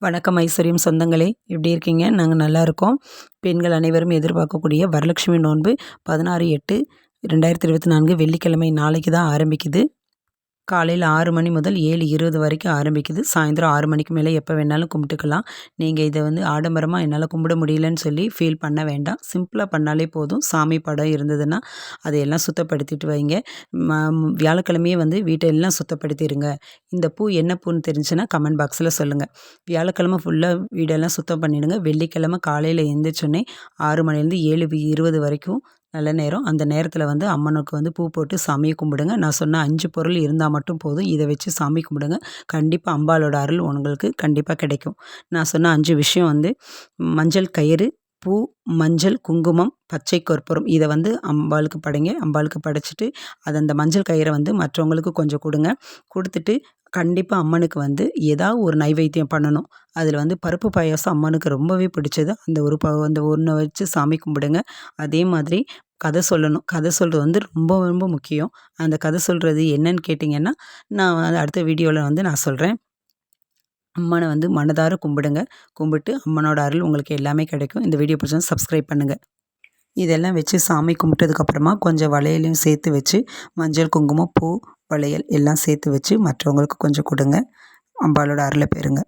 வணக்கம் ஐஸ்வர்யம் சொந்தங்களே, எப்படி இருக்கீங்க? நாங்கள் நல்லா இருக்கோம். பெண்கள் அனைவரும் எதிர்பார்க்கக்கூடிய வரலட்சுமி நோன்பு 16/8/2024 வெள்ளிக்கிழமை நாளைக்கு தான் ஆரம்பிக்குது. காலையில் 6 மணி முதல் 7:20 வரைக்கும் ஆரம்பிக்குது. சாயந்தரம் 6 மணிக்கு மேலே எப்போ வேணாலும் கும்பிட்டுக்கலாம். நீங்கள் இதை ஆடம்பரமாக என்னால் கும்பிட முடியலன்னு சொல்லி ஃபீல் பண்ண வேண்டாம். சிம்பிளாக பண்ணாலே போதும். சாமி படம் இருந்ததுன்னா அதையெல்லாம் சுத்தப்படுத்திட்டு வைங்க. வியாழக்கிழமையே வீட்டை எல்லாம் சுத்தப்படுத்திடுங்க. இந்த பூ என்ன பூன்னு தெரிஞ்சுன்னா கமெண்ட் பாக்ஸில் சொல்லுங்கள். வியாழக்கிழமை ஃபுல்லாக வீடெல்லாம் சுத்தம் பண்ணிவிடுங்க. வெள்ளிக்கிழமை காலையில் எழுந்திரிச்சோன்னே 6 மணிலேருந்து 7:20 வரைக்கும் நல்ல நேரம். அந்த நேரத்தில் அம்மனுக்கு பூ போட்டு சாமியை கும்பிடுங்க. நான் சொன்ன 5 பொருள் இருந்தால் மட்டும் போதும். இதை வச்சு சாமி கும்பிடுங்க. கண்டிப்பாக அம்பாளோட அருள் உங்களுக்கு கண்டிப்பாக கிடைக்கும். நான் சொன்ன 5 விஷயம் மஞ்சள் கயிறு, பூ, மஞ்சள், குங்குமம், பச்சை கற்பூரம். இதை அம்பாளுக்கு படைங்க. அம்பாளுக்கு படைச்சிட்டு அந்த மஞ்சள் கயிறை மற்றவங்களுக்கு கொஞ்சம் கொடுங்க. கொடுத்துட்டு கண்டிப்பாக அம்மனுக்கு ஏதாவது ஒரு நைவேத்தியம் பண்ணணும். அதில் பருப்பு பாயாசம் அம்மனுக்கு ரொம்பவே பிடிச்சது. அந்த ஒன்றை வச்சு சாமி கும்பிடுங்க. அதே மாதிரி கதை சொல்லணும். கதை சொல்கிறது ரொம்ப ரொம்ப முக்கியம். அந்த கதை சொல்கிறது என்னன்னு கேட்டிங்கன்னா, நான் அடுத்த வீடியோவில் நான் சொல்கிறேன். அம்மனை மனதார கும்பிடுங்க. கும்பிட்டு அம்மனோட அருள் உங்களுக்கு எல்லாமே கிடைக்கும். இந்த வீடியோ பிடிச்சா சப்ஸ்கிரைப் பண்ணுங்கள். இதெல்லாம் வச்சு சாமி கும்பிட்டதுக்கப்புறமா கொஞ்சம் வளையலையும் சேர்த்து வச்சு மஞ்சள், குங்குமம், பூ, வளையல் எல்லாம் சேர்த்து வச்சு மற்றவங்களுக்கு கொஞ்சம் கொடுங்க. அம்பாளோட அருளை பெறுங்க.